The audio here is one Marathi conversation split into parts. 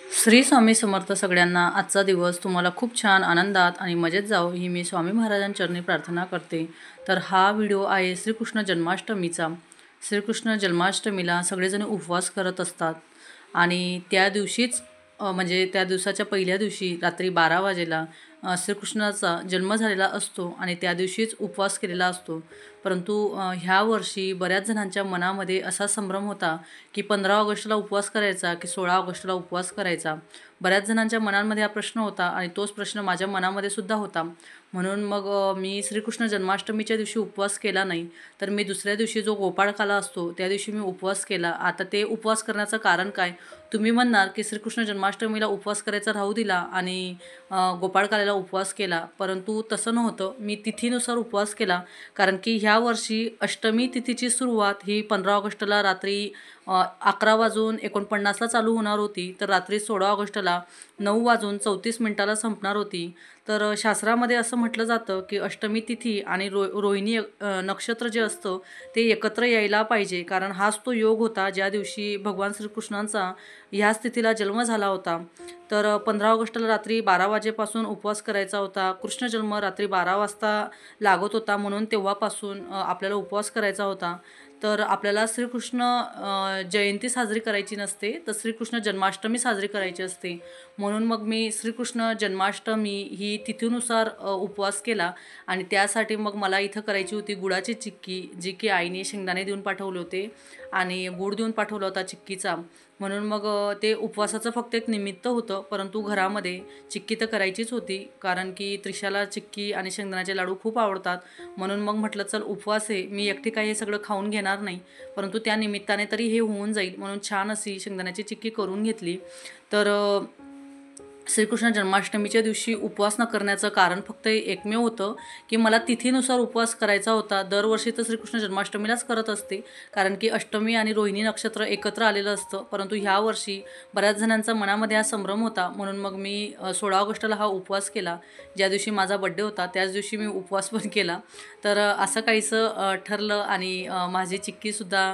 श्री स्वामी समर्थ सगळ्यांना आजचा दिवस तुम्हाला खूप छान आनंदात आणि मजेत जावो ही मी स्वामी महाराजांचरणी प्रार्थना करते। तर हा व्हिडिओ आहे श्रीकृष्ण जन्माष्टमीचा। श्रीकृष्ण जन्माष्टमीला सगळेजण उपवास करत असतात आणि त्या दिवशीच म्हणजे त्या दिवसाच्या पहिल्या दिवशी रात्री 12 वाजेला श्रीकृष्णाचा जन्म झालेला असतो आणि त्या दिवशीच उपवास केलेला असतो। परंतु ह्या वर्षी बऱ्याच जणांच्या मनामध्ये असा संभ्रम होता की 15 ऑगस्टला उपवास करायचा की 16 ऑगस्टला उपवास करायचा। बऱ्याच जणांच्या मनांमध्ये हा प्रश्न होता आणि तोच प्रश्न माझ्या मनामध्ये सुद्धा होता। म्हणून मग मी श्रीकृष्ण जन्माष्टमीच्या दिवशी उपवास केला नाही, तर मी दुसऱ्या दिवशी जो गोपाळकाला असतो त्या दिवशी मी उपवास केला। आता ते उपवास करण्याचं कारण काय? तुम्ही म्हणणार की श्रीकृष्ण जन्माष्टमीला उपवास करायचा राहू दिला आणि गोपाळकाला उपवास केला, परंतु तसं नव्हतं। मी तिथीनुसार उपवास केला, कारण की ह्या वर्षी अष्टमी तिथीची सुरुवात ही 15 ऑगस्टला रात्री 11:49 चालू होणार होती, तर रात्री 16 ऑगस्टला 9:34 संपणार होती। तर शास्त्रामध्ये असं म्हटलं जातं की अष्टमी तिथी आणि रोहिणी नक्षत्र जे असतं ते एकत्र यायला पाहिजे, कारण हाच तो योग होता ज्या दिवशी भगवान श्रीकृष्णांचा ह्याच तिथीला जन्म झाला होता। तर 15 ऑगस्टला रात्री 12 वाजेपासून उपवास करायचा होता। कृष्ण जन्म रात्री 12 वाजता लागत होता, म्हणून तेव्हापासून आपल्याला उपवास करायचा होता। तर आपल्याला श्रीकृष्ण जयंती साजरी करायची नसते, तर श्रीकृष्ण जन्माष्टमी साजरी करायची असते। म्हणून मग मी श्रीकृष्ण जन्माष्टमी ही तिथीनुसार उपवास केला आणि त्यासाठी मग मला इथं करायची होती गुळाची चिक्की, जी की आईने शेंगदाणे देऊन पाठवले होते आणि गूळ देऊन पाठवला होता चिक्कीचा। म्हणून मग ते उपवासाचं फक्त एक निमित्त होतं, परंतु घरामध्ये चिक्की तर करायचीच होती, कारण की त्रिशाला चिक्की आणि शेंगदाण्याचे लाडू खूप आवडतात। म्हणून मग म्हटलं चल उपवास आहे, मी एकटी काही हे सगळं खाऊन घेणार नाही, परंतु त्या निमित्ताने तरी हे होऊन जाईल म्हणून छान अशी शेंगदाण्याची चिक्की करून घेतली। तर श्रीकृष्ण जन्माष्टमीच्या दिवशी उपवास न करण्याचं कारण फक्त एकमेव होतं की मला तिथीनुसार उपवास करायचा होता। दरवर्षी तर श्रीकृष्ण जन्माष्टमीलाच करत असते, कारण की अष्टमी आणि रोहिणी नक्षत्र एकत्र आलेलं असतं, परंतु ह्या वर्षी बऱ्याच जणांचा मनामध्ये हा संभ्रम होता। म्हणून मग मी 16 ऑगस्टला हा उपवास केला, ज्या दिवशी माझा बड्डे होता त्याच दिवशी मी उपवास पण केला। तर असं काहीसं ठरलं आणि माझी चिक्कीसुद्धा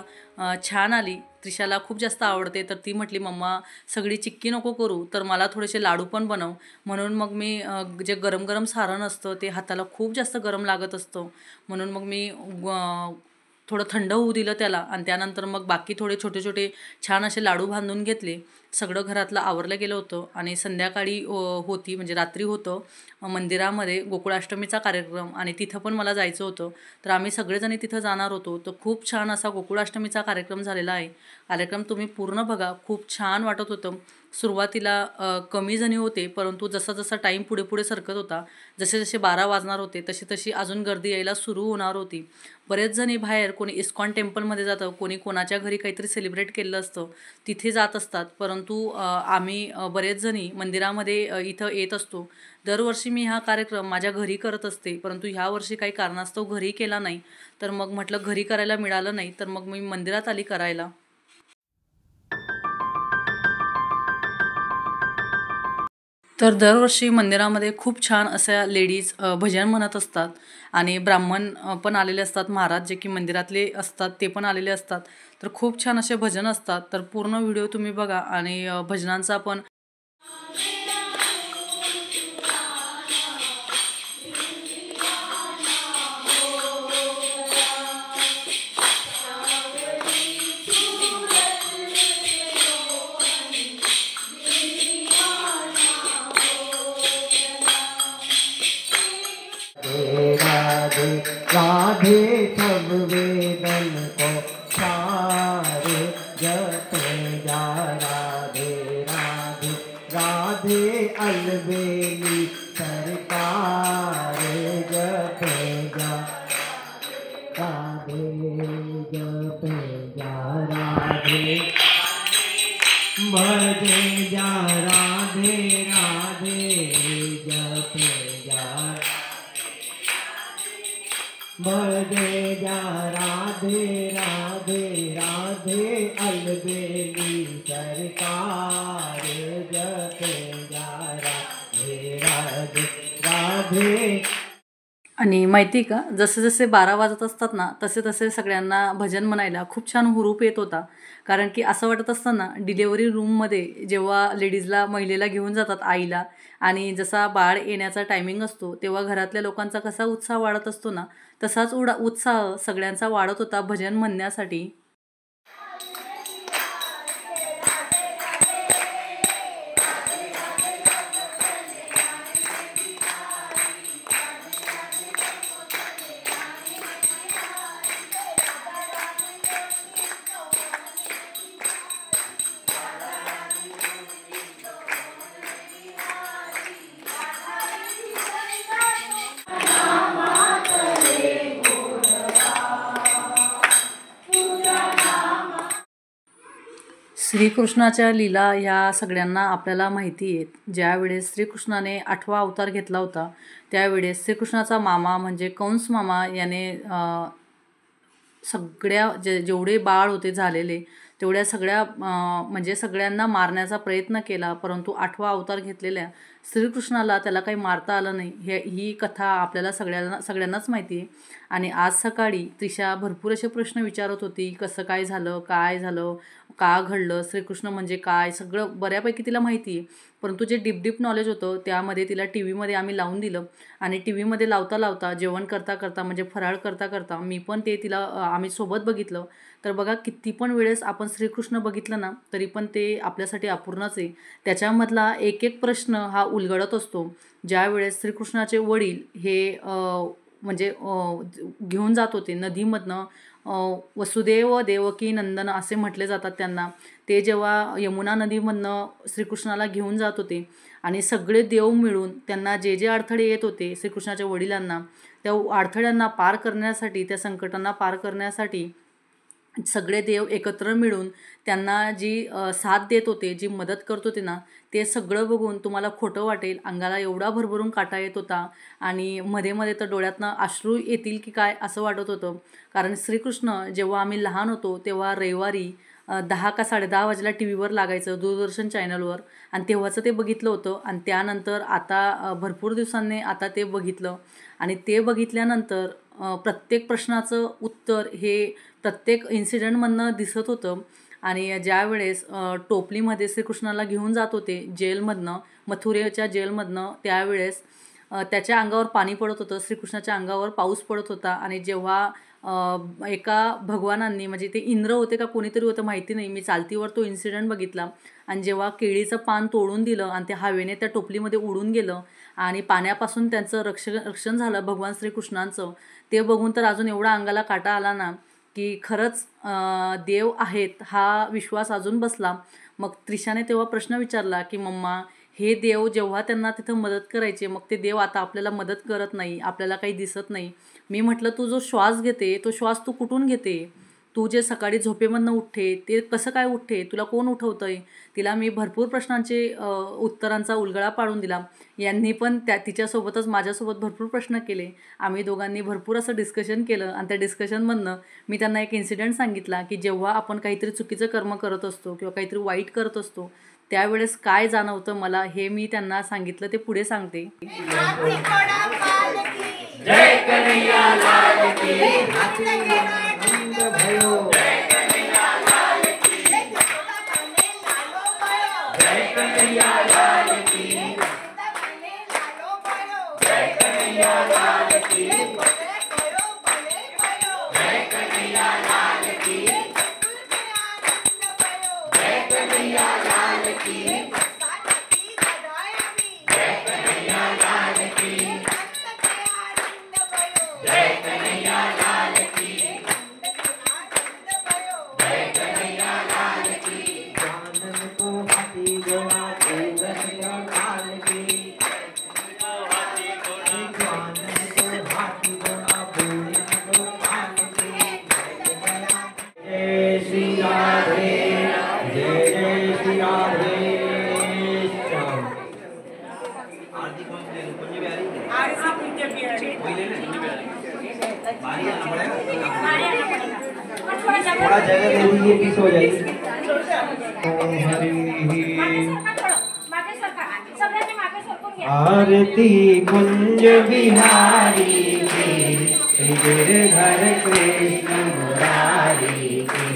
छान आली। त्रिशाला खूप जास्त आवडते, तर ती म्हटली मम्मा सगळी चिक्की नको करू, तर मला थोडेसे लाडू पण बनव। म्हणून मग मी जे गरम गरम सारण असतं ते हाताला खूप जास्त गरम लागत असतं, म्हणून मग मी थोडं थंड होऊ दिलं त्याला आणि त्यानंतर मग बाकी थोडे छोटे छोटे छान असे लाडू बांधून घेतले। सगळं घरातलं आवरलं गेलं होतं आणि संध्याकाळी होती म्हणजे रात्री होतं मंदिरामध्ये गोकुळाष्टमीचा कार्यक्रम आणि तिथं पण मला जायचं होतं, तर आम्ही सगळेजणी तिथं जाणार होतो। तर खूप छान असा गोकुळाष्टमीचा कार्यक्रम झालेला आहे। कार्यक्रम तुम्ही पूर्ण बघा, खूप छान वाटत होतं। सुरुवातीला कमी जणी होते, परंतु जसा जसा टाईम पुढे पुढे सरकत होता, जसे जसे 12 वाजणार होते तशी तशी अजून गर्दी यायला सुरू होणार होती। बरेच जणी बाहेर कोणी इस्कॉन टेम्पलमध्ये जातं, कोणी कोणाच्या घरी काहीतरी सेलिब्रेट केलं असतं तिथे जात असतात, परंतु आम्ही बरेच जणी मंदिरामध्ये इथं येत असतो। दरवर्षी मी हा कार्यक्रम माझ्या घरी करत असते, परंतु ह्या वर्षी काही कारणास्तव घरी केला नाही, तर मग म्हटलं घरी करायला मिळालं नाही तर मग मी मंदिरात आली करायला। तर दरवर्षी मंदिरामध्ये खूप छान अशा लेडीज भजन म्हणत असतात आणि ब्राह्मण पण आलेले असतात, महाराज जे की मंदिरातले असतात ते पण आलेले असतात। तर खूप छान असे भजन असतात, तर पूर्ण व्हिडिओ तुम्ही बघा आणि भजनांचा पण राधे सब वेदन को सारे जपे जा राधे राधे राधे अलबेली सरकार जपे जा राधे जपे जा राधे भजे जा राधे राधे जपे जा भजे जा राधे राधे राधे अलबेली सरकार जपे जा राधे राधे राधे। आणि माहिती का, जसे जसे 12 वाजत असतात ना तसे तसे सगळ्यांना भजन म्हणायला खूप छान हुरूप येत होता, कारण की असं वाटत असतं ना, डिलेवरी रूममध्ये जेव्हा महिलेला घेऊन जातात आईला, आणि जसा बाळ येण्याचा टायमिंग असतो तेव्हा घरातल्या लोकांचा कसा उत्साह वाढत असतो ना, तसाच उत्साह सगळ्यांचा वाढत होता भजन म्हणण्यासाठी. श्रीकृष्णाच्या लीला ह्या सगळ्यांना आपल्याला माहिती आहेत. ज्यावेळेस श्रीकृष्णाने 8वा अवतार घेतला होता, त्यावेळेस श्रीकृष्णाचा मामा म्हणजे कंस मामा याने सगळ्या जेवढे बाळ होते झालेले तेवढ्या सगळ्या म्हणजे सगळ्यांना मारण्याचा प्रयत्न केला, परंतु 8वा अवतार घेतलेल्या श्रीकृष्णाला त्याला काही मारता आलं नाही. ही कथा आपल्याला सगळ्यांनाच माहिती आहे. आणि आज सकाळी त्रिशा भरपूर असे प्रश्न विचारत होती, कसं काय झालं, का घडलं, श्रीकृष्ण म्हणजे काय, सगळं बऱ्यापैकी तिला माहिती आहे. परंतु जे डीप नॉलेज होतं त्यामध्ये तिला टी व्हीमध्ये आम्ही लावून दिलं, आणि टी व्हीमध्ये लावता जेवण करता म्हणजे फराळ करता मी पण ते आम्ही सोबत बघितलं. तर बघा, किती पण वेळेस आपण श्रीकृष्ण बघितलं ना तरी पण ते आपल्यासाठी अपूर्णच आहे. त्याच्यामधला एक प्रश्न हा उलगडत असतो. ज्यावेळेस श्रीकृष्णाचे वडील हे म्हणजे घेऊन जात होते नदीमधनं, वसुदेव देवकी नंदन असे म्हटले जातात त्यांना. ते जेव्हा यमुना नदीमधनं श्रीकृष्णाला घेऊन जात होते आणि सगळे देव मिळून त्यांना जे अडथळे येत होते श्रीकृष्णाच्या वडिलांना, त्या अडथळ्यांना पार करण्यासाठी, त्या संकटांना पार करण्यासाठी सगळे देव एकत्र मिळून त्यांना जी साथ देत होते, जी मदत करत होते ना, ते सगळं बघून तुम्हाला खोटं वाटेल. अंगाला एवढा भरभरून काटा येत होता आणि मध्ये तर डोळ्यातनं अश्रू येतील की काय असं वाटत होतं. कारण श्रीकृष्ण जेव्हा आम्ही लहान होतो तेव्हा रविवारी 10 का 10:30 वाजेला टी व्हीवर लागायचं, दूरदर्शन चॅनलवर, आणि तेव्हाचं ते बघितलं होतं. आणि त्यानंतर आता भरपूर दिवसांनी आता ते बघितलं, आणि ते बघितल्यानंतर प्रत्येक प्रश्नाचं उत्तर हे प्रत्येक इन्सिडेंटमधनं दिसत होतं. आणि ज्यावेळेस टोपलीमध्ये श्रीकृष्णाला घेऊन जात होते जेलमधनं, मथुरेच्या जेलमधनं, त्यावेळेस त्याच्या अंगावर पाणी पडत होतं, श्रीकृष्णाच्या अंगावर पाऊस पडत होता. आणि जेव्हा एका भगवानांनी, म्हणजे ते इंद्र होते का कोणीतरी होतं माहिती नाही, मी चालतीवर तो इन्सिडेंट बघितला, आणि जेव्हा केळीचं पान तोडून दिलं आणि ते हवेने त्या टोपलीमध्ये उडून गेलं आणि पाण्यापासून त्यांचं रक्षण झालं भगवान श्रीकृष्णांचं, ते बघून तर अजून एवढा अंगाला काटा आला ना की खरंच देव आहेत हा विश्वास अजून बसला. मग त्रिशाने तेव्हा प्रश्न विचारला की मम्मा, हे देव जेव्हा त्यांना तिथं मदत करायचे, मग ते देव आता आपल्याला मदत करत नाही, आपल्याला काही दिसत नाही. मी म्हटलं, तू जो श्वास घेते तो श्वास तू कुठून घेते, तू जे सकाळी झोपेमधनं उठते ते कसं काय उठते, तुला कोण उठवतंय. तिला मी भरपूर प्रश्नांचे उत्तरांचा उलगडा पाडून दिला. यांनी पण तिच्यासोबतच माझ्यासोबत भरपूर प्रश्न केले. आम्ही दोघांनी भरपूर असं डिस्कशन केलं, आणि त्या डिस्कशनमधनं मी त्यांना एक इन्सिडेंट सांगितला की जेव्हा आपण काहीतरी चुकीचं कर्म करत असतो किंवा काहीतरी वाईट करत असतो त्यावेळेस काय जाणवतं मला, हे मी त्यांना सांगितलं, ते पुढे सांगते. जय कन्हैया लाल की, आनंद भयो. जय कन्हैया लाल की, जय कन्हैया लाल की, जय कन्हैया लाल की, जय कन्हैया लाल की, जय कन्हैया लाल की, जय कन्हैया लाल की, जय कन्हैया लाल की, जय कन्हैया लाल की. जानन को हाथी घोड़ा कन्हैया लाल की, जानन को हाथी घोड़ा पूर्ण लाल की. जय श्री राधे, जय जय श्री राधे. थोड़ा जगह दे दीजिए, पीस हो जाएगी. आरती कुंज बिहारी की, गिरधर कृष्ण मुरारी की.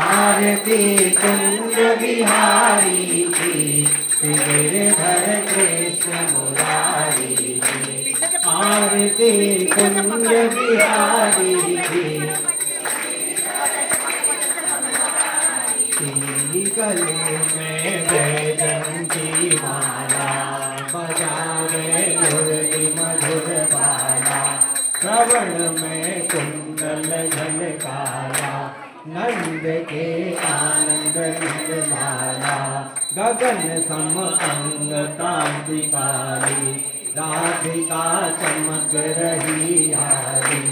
आरती कुंज बिहारी की, श्री गिरधर कृष्ण मुरारी की। आरती कुंज बिहारी की, गले में वैजंती माला, बजावे मुरली मधुर बाला। श्रवण में कुंडल झलकारा, नंद के आनंद माला। गगन सम अंग कांति काली, राधिका चमक रही यारी।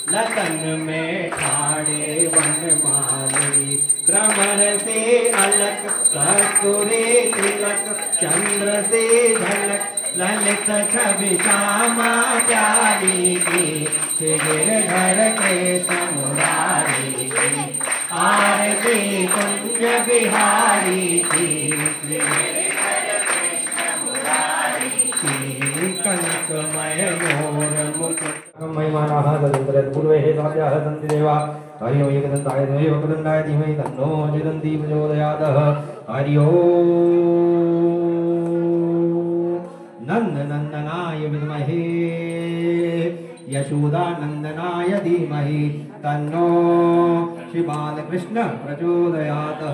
लतन में ठाड़े वनमाली, भ्रमर से अलक कस्तूरी तिलक। चंद्र से झलक ललित छवि श्यामा प्यारी की, श्री गिरधर कृष्ण मुरारी की। आरती कुंज बिहारी की, कनकमय मोर मुकुट महिमानाः तदन्तरपूर्वे साध्याः सन्ति देवा। हरि ओं एकदन्ताय धीमहि वक्रतुण्डाय धीमहि तन्नो दन्ती प्रचोदयात्। हरि ओं नन्दनन्दनाय विद्महे यशोदानन्दनाय धीमहि तन्नो श्री बालकृष्ण प्रचोदयात्।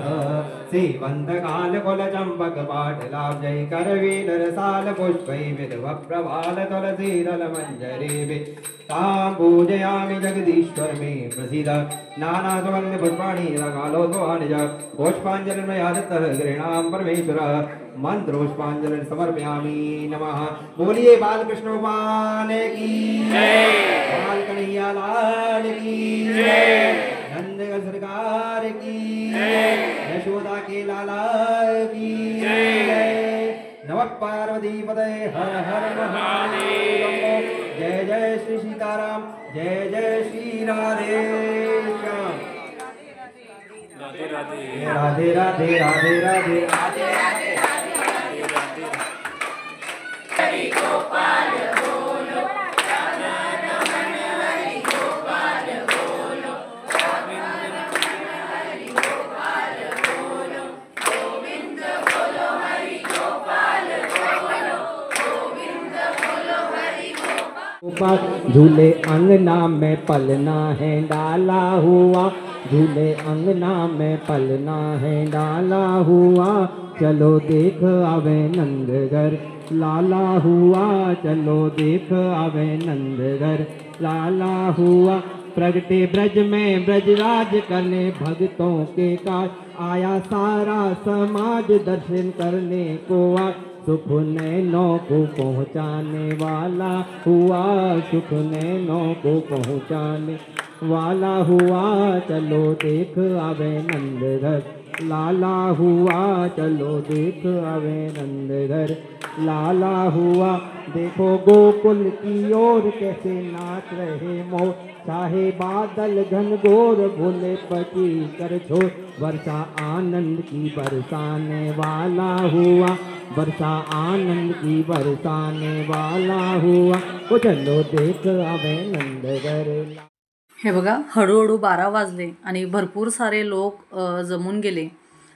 सेवन्तकालकुलचम्पकपाटलाब्जै करवीररसाल पुष्पै विधव प्रभाल तुलसीदलमञ्जरीभिः। तां पूजयामि जगदीश्वर मे प्रसीद। नानासुगन्धपुष्पाणि कालोद्भवानि च, पुष्पाञ्जलिर्मया दत्तः गृह्णां परमेश्वरः। मंत्रोष्पाञ्जलिं समर्पयामि। नमः। बोलिए बालकृष्ण भगवान की जय, बाल कन्हैया लाल की जय, नंद सरकार की जय, यशोदा के लाला की जय। नमः पार्वती पतये हर हर महादेव। जय जय श्री सीताराम, जय जय श्री राधे श्याम। राधे राधे राधे राधे राधे राधे राधे। हरि गोपाल बोलो, राधा रमण हरि गोपाल बोलो, गोविंद हरि गोपाल बोलो, गोविंद बोलो हरि गोपाल बोलो, गोविंद बोलो हरि गोपाल। झूले अंगना में पलना है डाला हुआ, झूले अंगना में पलना है डाला हुआ। चलो देख आवे नंदघर लाला हुआ, चलो देख आवे नंदघर लाला हुआ। प्रगटे ब्रज में ब्रजराज करने भक्तों के काज, आया सारा समाज दर्शन करने को आ। सुख नैनों को पहुँचाने वाला हुआ, सुख नैनों को पहुँचाने वाला हुआ। चलो देख आवे नंदघर लाला हुआ, चलो देख आवे नंदघर लाला हुआ। देखो गोकुल की ओर कैसे नाच रहे मोर, चाहे बादल घनघोर भोले पति कर छोड़। वर्षा आनंद की बरसाने वाला हुआ, वर्षा आनंद की बरसाने वाला हुआ। ओ चलो देख आवे नंदघर। हे बघा, हळूहळू 12 वाजले आणि भरपूर सारे लोक जमून गेले.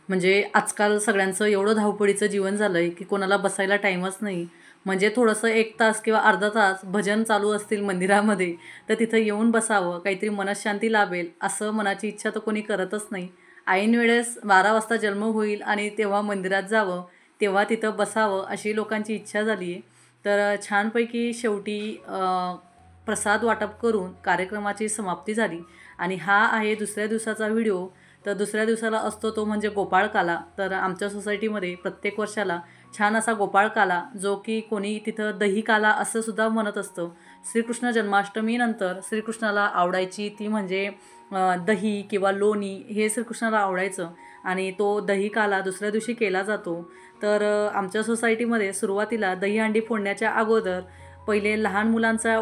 म्हणजे आजकाल सगळ्यांचं एवढं धावपळीचं जीवन झालं आहे की कोणाला बसायला टाईमच नाही. म्हणजे थोडंसं 1 तास किंवा अर्धा तास भजन चालू असतील मंदिरामध्ये तर तिथं येऊन बसावं, काहीतरी मनःशांती लाभेल असं मनाची इच्छा तर कोणी करतच नाही. ऐन वेळेस 12 वाजता जन्म होईल आणि तेव्हा मंदिरात जावं, तेव्हा तिथं बसावं अशी लोकांची इच्छा झाली आहे. तर छानपैकी शेवटी प्रसाद वाटप करून कार्यक्रमाची समाप्ती झाली. आणि हा आहे दुसऱ्या दिवसाचा व्हिडिओ. तर दुसऱ्या दिवसाला असतो तो म्हणजे गोपाळकाला. तर आमच्या सोसायटीमध्ये प्रत्येक वर्षाला छान असा गोपाळकाला, जो की कोणी तिथं दहीकाला असं सुद्धा म्हणत असतं. श्रीकृष्ण जन्माष्टमीनंतर श्रीकृष्णाला आवडायची ती म्हणजे दही किंवा लोणी हे श्रीकृष्णाला आवडायचं आणि तो दहीकाला दुसऱ्या दिवशी केला जातो. तर आमच्या सोसायटीमध्ये सुरुवातीला दहीहंडी फोडण्याच्या अगोदर पहिले लहान मुलांचा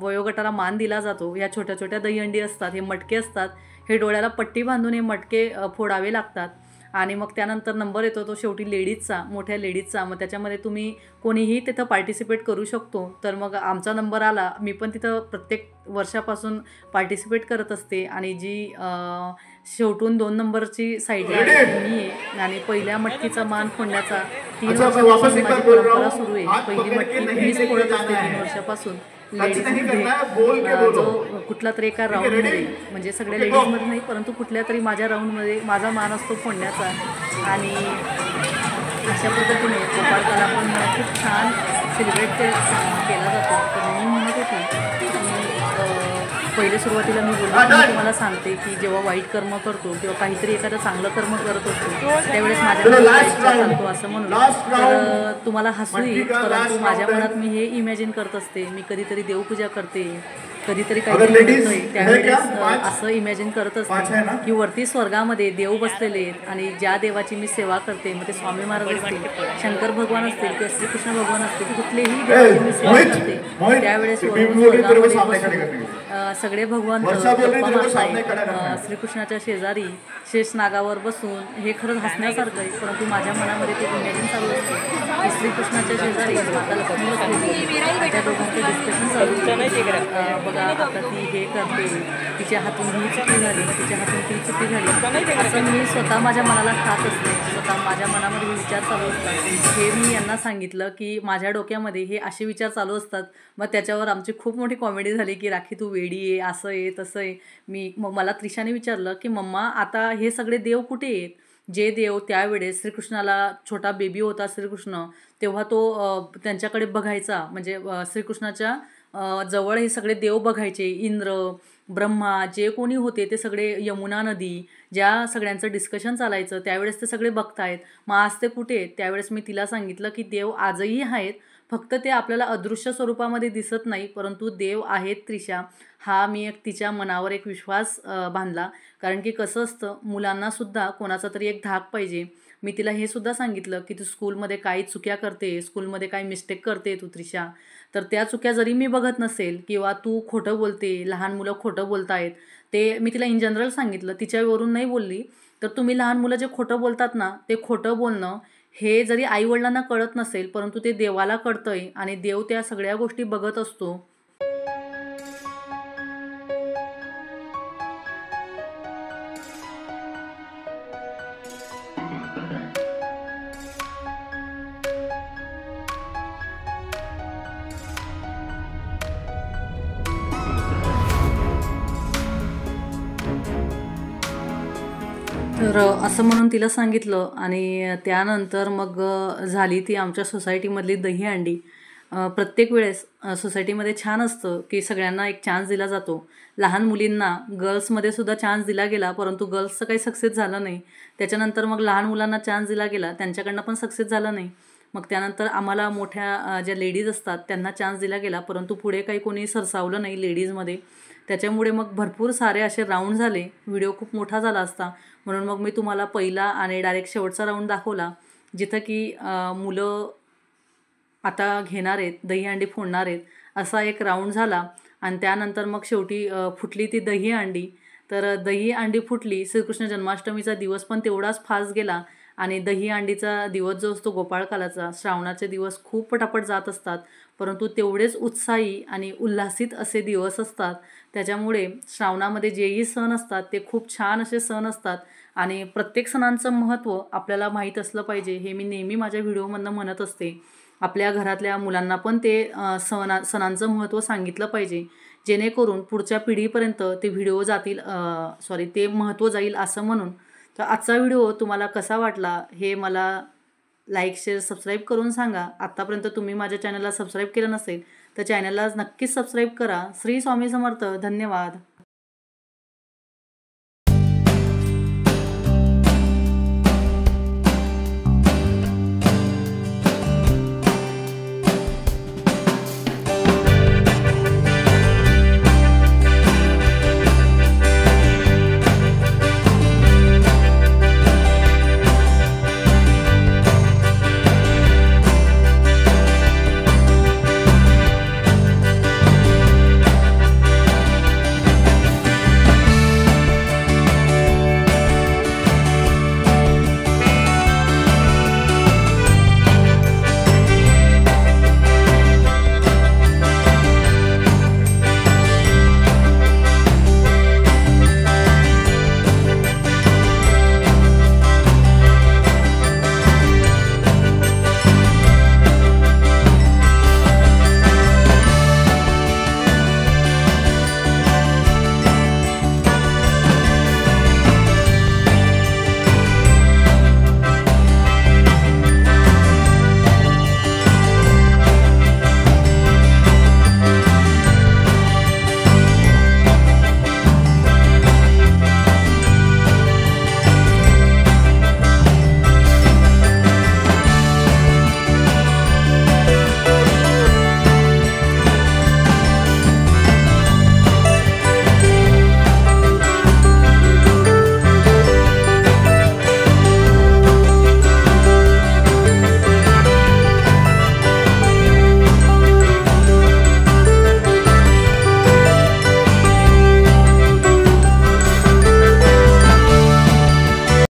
वयोगटाला मान दिला जातो. या छोट्या छोट्या दहीहंडी असतात, हे मटके असतात, हे डोळ्याला पट्टी बांधून हे मटके फोडावे लागतात. आणि मग त्यानंतर नंबर येतो तो शेवटी लेडीजचा, मोठ्या लेडीजचा. मग त्याच्यामध्ये तुम्ही कोणीही तिथं पार्टिसिपेट करू शकतो. तर मग आमचा नंबर आला, मी पण तिथं प्रत्येक वर्षापासून पार्टिसिपेट करत असते. आणि जी शेवटून 2 नंबरची साईडला मी आहे आणि पहिल्या मटकीचा मान फोडण्याचा 3 अच्छा, मैं वर्षापासून वापस एक माझी बार बोल रहा परंपरा हूँ, सुरू आहे. हाथ पहिली पकड़ के मटकी नहीं मीच लेके फोडत जाना असते 3 है. वर्षापासून. टच नहीं लेडीजमध्ये करना है, बोल के बोलो. जो कुठला तरी एका राऊंडमध्ये म्हणजे सगळ्या Okay, लेडीजमध्ये नाही परंतु कुठल्या तरी माझ्या राऊंडमध्ये माझा मान असतो फोडण्याचा आणि अशा पद्धतीने गोपाळकाला पण खूप छान सेलिब्रेट केला जातो. तर मी म्हणत होती की पहिले सुरुवातीला मी बोललो मी तुम्हाला सांगते की जेव्हा वाईट कर्म करतो किंवा काहीतरी एखादं चांगलं कर्म करत असतो त्यावेळेस माझ्या मनात इच्छा चालतो असं म्हणून. तर तुम्हाला हसू येईल परंतु माझ्या मनात मी हे इमॅजिन करत असते. मी कधीतरी देवपूजा करते, कधीतरी काहीतरी करतोय त्यावेळेस असं इमॅजिन करत असते की वरती स्वर्गामध्ये देव बसलेले आहेत आणि ज्या देवाची मी सेवा करते मग ते स्वामी महाराज असतील, शंकर भगवान असतील किंवा श्रीकृष्ण भगवान असतील, कुठलेही देवाची मी सेवा करते त्यावेळेस वरून स्वर्गामध्ये बसून सगळे भगवान गप्पा मारताय श्रीकृष्णाच्या शेजारी शेषनागावर बसून. हे खरंच हसण्यासारखं आहे परंतु माझ्या मनामध्ये ते इमॅजिन चालू असतं की श्रीकृष्णाच्या शेजारी माता लक्ष्मी बसलेली त्या दोघांचं डिस्कशन चालू बघा आता ती हे करते, तिच्या हातून ही चुकी झाली, तिच्या हातून ती चुकी झाली असं मी स्वतः माझ्या मनाला खात असते. स्वतः माझ्या मनामध्ये हे विचार चालू असतात. हे मी यांना सांगितलं की माझ्या डोक्यामध्ये हे असे विचार चालू असतात. मग त्याच्यावर आमची खूप मोठी कॉमेडी झाली की राखी तू वेडी आहे, असं आहे तसं आहे. मग मला त्रिशाने विचारलं की मम्मा आता हे सगळे देव कुठे आहेत? जे देव त्यावेळेस श्रीकृष्णाला छोटा बेबी होता श्रीकृष्ण तेव्हा तो त्यांच्याकडे बघायचा म्हणजे श्रीकृष्णाच्या जवळ हे सगळे देव बघायचे. इंद्र, ब्रह्मा जे कोणी होते ते सगळे, यमुना नदी ज्या सगळ्यांचं डिस्कशन चालायचं त्यावेळेस ते सगळे बघतायत. मग आज ते कुठे आहेत? त्यावेळेस मी तिला सांगितलं की देव आजही आहेत फक्त ते आपल्याला अदृश्य स्वरूपामध्ये दिसत नाही परंतु देव आहेत त्रिशा. हा मी एक तिच्या मनावर एक विश्वास बांधला. कारण की कसं असतं मुलांनासुद्धा कोणाचा तरी एक धाक पाहिजे. मी तिला हे सुद्धा सांगितलं की तू स्कूलमध्ये काही चुक्या करते, स्कूलमध्ये काही मिस्टेक करते तू त्रिशा, तर त्या चुक्या जरी मी बघत नसेल किंवा तू खोटं बोलते, लहान मुलं खोटं बोलतायत ते मी तिला इन जनरल सांगितलं, तिच्यावरून नाही बोलली. तर तुम्ही लहान मुलं जे खोटं बोलतात ना ते खोटं बोलणं हे जरी आईवडिलांना कळत नसेल परंतु ते देवाला कळतंय आणि देव त्या सगळ्या गोष्टी बघत असतो. तर असं म्हणून तिला सांगितलं आणि त्यानंतर मग झाली ती आमच्या सोसायटीमधली दहीहंडी. प्रत्येक वेळेस सोसायटीमध्ये छान असतं की सगळ्यांना एक चान्स दिला जातो. लहान मुलींना गर्ल्समध्ये सुद्धा चान्स दिला गेला परंतु गर्ल्सचं काही सक्सेस झालं नाही. त्याच्यानंतर मग लहान मुलांना चान्स दिला गेला त्यांच्याकडनं पण सक्सेस झालं नाही. मग त्यानंतर आम्हाला मोठ्या ज्या लेडीज असतात त्यांना चान्स दिला गेला परंतु पुढे काही कोणी सरसावलं नाही लेडीजमध्ये. त्याच्यामुळे मग भरपूर सारे असे राऊंड झाले. व्हिडिओ खूप मोठा झाला असता म्हणून मग मी तुम्हाला पहिला आणि डायरेक्ट शेवटचा राऊंड दाखवला जिथं की मुलं आता घेणार आहेत, दहीहंडी फोडणार आहेत असा एक राऊंड झाला. आणि त्यानंतर मग शेवटी फुटली ती दहीहंडी. तर दहीहंडी फुटली. श्रीकृष्ण जन्माष्टमीचा दिवस पण तेवढाच फास्ट गेला आणि दहीहंडीचा दिवस जो असतो गोपाळकालाचा, श्रावणाचे दिवस खूप पटापट जात असतात परंतु तेवढेच उत्साही आणि उल्हासित असे दिवस असतात. त्याच्यामुळे श्रावणामध्ये जेही सण असतात ते खूप छान असे सण असतात आणि प्रत्येक सणांचं महत्त्व आपल्याला माहीत असलं पाहिजे हे मी नेहमी माझ्या व्हिडिओमधनं म्हणत असते. आपल्या घरातल्या मुलांना पण ते सणांचं महत्त्व सांगितलं पाहिजे जेणेकरून पुढच्या पिढीपर्यंत ते व्हिडिओ जातील ते महत्त्व जाईल असं म्हणून. तर आजचा व्हिडिओ तुम्हाला कसा वाटला हे मला लाईक, शेअर, सबस्क्राईब करून सांगा. आत्तापर्यंत तुम्ही माझ्या चॅनलला सबस्क्राईब केलं नसेल तर चॅनलला नक्कीच सबस्क्राईब करा. श्री स्वामी समर्थ. धन्यवाद.